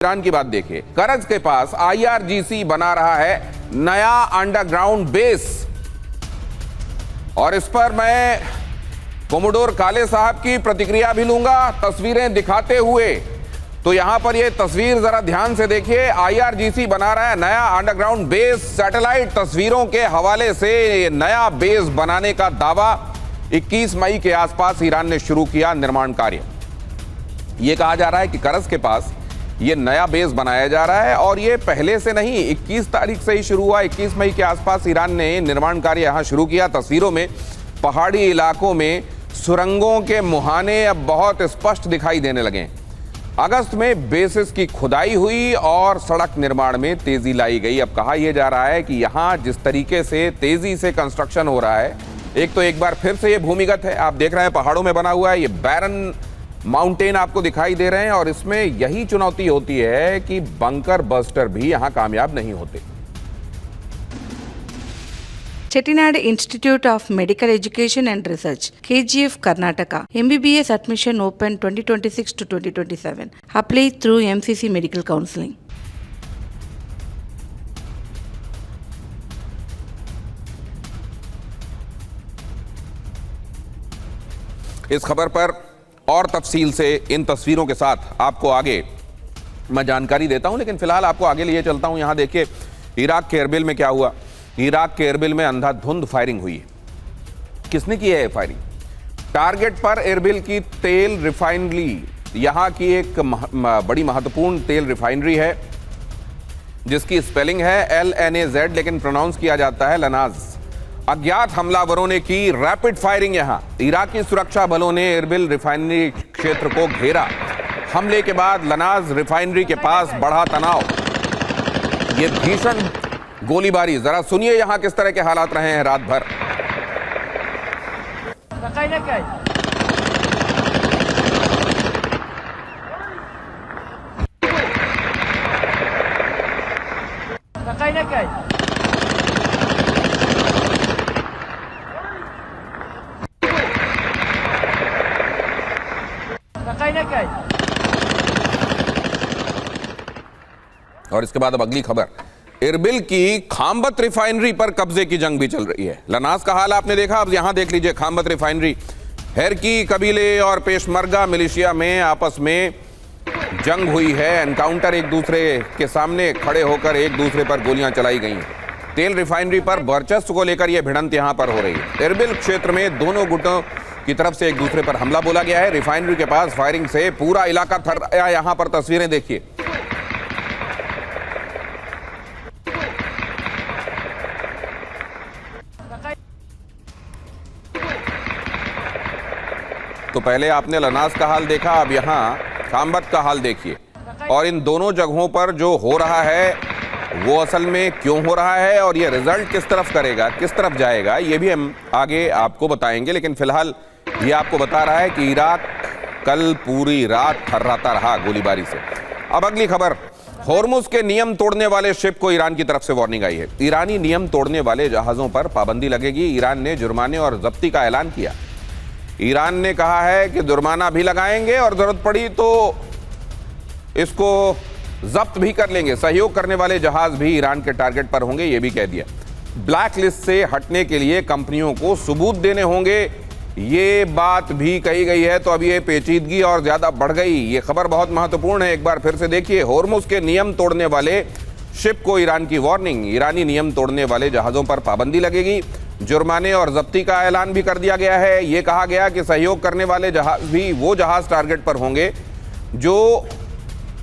Iran की बात देखिए, करज के पास IRGC बना रहा है नया अंडरग्राउंड बेस और इस पर मैं कोमोडोर काले साहब की प्रतिक्रिया भी लूंगा तस्वीरें दिखाते हुए। तो यहां पर ये तस्वीर जरा ध्यान से देखिए, IRGC बना रहा है नया अंडरग्राउंड बेस। सैटेलाइट तस्वीरों के हवाले से नया बेस बनाने का दावा 21 मई के आसपास ईरान ने शुरू किया निर्माण कार्य। यह कहा जा रहा है कि करज के पास ये नया बेस बनाया जा रहा है और ये पहले से नहीं, 21 तारीख से ही शुरू हुआ। 21 मई के आसपास ईरान ने निर्माण कार्य यहां शुरू किया। तस्वीरों में पहाड़ी इलाकों में सुरंगों के मुहाने अब बहुत स्पष्ट दिखाई देने लगे। अगस्त में बेसिस की खुदाई हुई और सड़क निर्माण में तेजी लाई गई। अब कहा यह जा रहा है कि यहां जिस तरीके से तेजी से कंस्ट्रक्शन हो रहा है, एक बार फिर से ये भूमिगत है। आप देख रहे हैं पहाड़ों में बना हुआ है, ये बैरन माउंटेन आपको दिखाई दे रहे हैं और इसमें यही चुनौती होती है कि बंकर बस्टर भी यहां कामयाब नहीं होते। Chettinad Institute of Medical Education and Research, KGF Karnataka, MBBS admission open 2026 to 2027. Apply through MCC Medical Counseling. इस खबर पर और तफसील से इन तस्वीरों के साथ आपको आगे मैं जानकारी देता हूं, लेकिन फिलहाल आपको आगे लिए चलता हूं। यहां देखिए इराक के एरबिल में क्या हुआ। इराक के एरबिल में अंधाधुंध फायरिंग हुई है। किसने की है फायरिंग? टारगेट पर एरबिल की तेल रिफाइनरी, यहां की एक बड़ी महत्वपूर्ण तेल रिफाइनरी है जिसकी स्पेलिंग है LNAZ, लेकिन प्रोनाउंस किया जाता है लनाज। अज्ञात हमलावरों ने की रैपिड फायरिंग। यहां इराकी सुरक्षा बलों ने एरबिल रिफाइनरी क्षेत्र को घेरा। हमले के बाद लनाज रिफाइनरी के पास बढ़ा तनाव। यह भीषण गोलीबारी, जरा सुनिए यहां किस तरह के हालात रहे हैं रात भर। और इसके बाद अब अगली खबर, एरबिल की खामबत रिफाइनरी पर कब्जे की जंग भी चल रही है। लनाज का हाल आपने देखा, अब यहां देख लीजिए खामबत रिफाइनरी। हेरकी कबीले और पेशमर्गा मिलिशिया में आपस में जंग हुई है। एनकाउंटर, एक दूसरे के सामने खड़े होकर एक दूसरे पर गोलियां चलाई गई हैं। तेल रिफाइनरी पर वर्चस्व को लेकर यह भिड़ंत यहां पर हो रही है। एरबिल क्षेत्र में दोनों गुटों की तरफ से एक दूसरे पर हमला बोला गया है। रिफाइनरी के पास फायरिंग से पूरा इलाका थर्राया। यहां पर तस्वीरें देखिए। तो पहले आपने लनाज का हाल देखा, अब यहां खामबत का हाल देखिए। और इन दोनों जगहों पर जो हो रहा है वो असल में क्यों हो रहा है और ये रिजल्ट किस तरफ करेगा, किस तरफ जाएगा, ये भी हम आगे आपको बताएंगे। लेकिन फिलहाल ये आपको बता रहा है कि इराक कल पूरी रात थर्राता रहा गोलीबारी से। अब अगली खबर, होर्मुज के नियम तोड़ने वाले शिप को ईरान की तरफ से वार्निंग आई है। ईरानी नियम तोड़ने वाले जहाजों पर पाबंदी लगेगी। ईरान ने जुर्माने और जब्ती का ऐलान किया। ईरान ने कहा है कि जुर्माना भी लगाएंगे और जरूरत पड़ी तो इसको जब्त भी कर लेंगे। सहयोग करने वाले जहाज भी ईरान के टारगेट पर होंगे, यह भी कह दिया। ब्लैक लिस्ट से हटने के लिए कंपनियों को सबूत देने होंगे, ये बात भी कही गई है। तो अब ये पेचीदगी और ज्यादा बढ़ गई। ये खबर बहुत महत्वपूर्ण है, एक बार फिर से देखिए। होर्मुज के नियम तोड़ने वाले शिप को ईरान की वार्निंग। ईरानी नियम तोड़ने वाले जहाजों पर पाबंदी लगेगी। जुर्माने और जब्ती का ऐलान भी कर दिया गया है। यह कहा गया कि सहयोग करने वाले जहाज भी वो जहाज टारगेट पर होंगे जो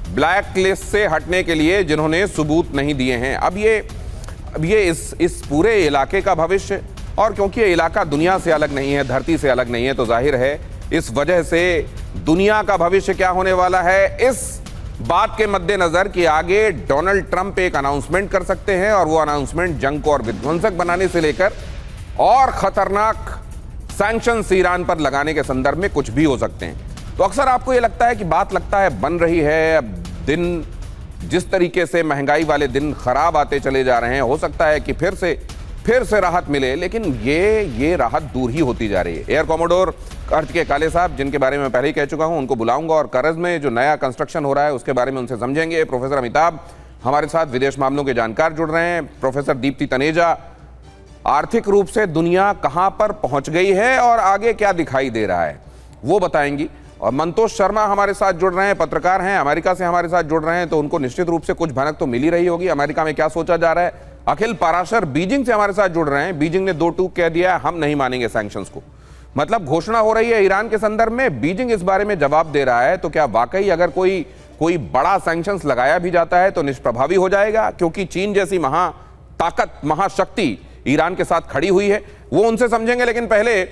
ब्लैक लिस्ट से हटने के लिए जिन्होंने सबूत नहीं दिए हैं। अब ये इस पूरे इलाके का भविष्य, और क्योंकि ये इलाका दुनिया से अलग नहीं है, धरती से अलग नहीं है, तो जाहिर है इस वजह से दुनिया का भविष्य क्या होने वाला है, इस बात के मद्देनजर कि आगे डोनाल्ड ट्रंप एक अनाउंसमेंट कर सकते हैं और वो अनाउंसमेंट जंग को और विध्वंसक बनाने से लेकर और खतरनाक सैंक्शंस ईरान पर लगाने के संदर्भ में कुछ भी हो सकते हैं। तो अक्सर आपको ये लगता है कि बात लगता है बन रही है। अब दिन जिस तरीके से महंगाई वाले दिन खराब आते चले जा रहे हैं, हो सकता है कि फिर से राहत मिले, लेकिन ये राहत दूर ही होती जा रही है। एयर कॉमोडोर अर्थ के काले साहब, जिनके बारे में पहले ही कह चुका हूं, उनको बुलाऊंगा और करज में जो नया कंस्ट्रक्शन हो रहा है उसके बारे में उनसे समझेंगे। प्रोफेसर अमिताभ हमारे साथ विदेश मामलों के जानकार जुड़ रहे हैं। प्रोफेसर दीप्ति तनेजा, आर्थिक रूप से दुनिया कहां पर पहुंच गई है और आगे क्या दिखाई दे रहा है वो बताएंगी। और मंतोष शर्मा हमारे साथ जुड़ रहे हैं, पत्रकार हैं, अमेरिका से हमारे साथ जुड़ रहे हैं, तो उनको निश्चित रूप से कुछ भनक तो मिल ही रही होगी अमेरिका में क्या सोचा जा रहा है। अखिल पाराशर बीजिंग से हमारे साथ जुड़ रहे हैं। बीजिंग ने 2 टूक कह दिया, हम नहीं मानेंगे सैंक्शंस को। मतलब घोषणा हो रही है ईरान के संदर्भ में, बीजिंग इस बारे में जवाब दे रहा है, तो क्या वाकई अगर कोई बड़ा सैंक्शंस लगाया भी जाता है तो निष्प्रभावी हो जाएगा, क्योंकि चीन जैसी महाताकत, महाशक्ति ईरान के साथ खड़ी हुई है। वो उनसे समझेंगे, लेकिन पहले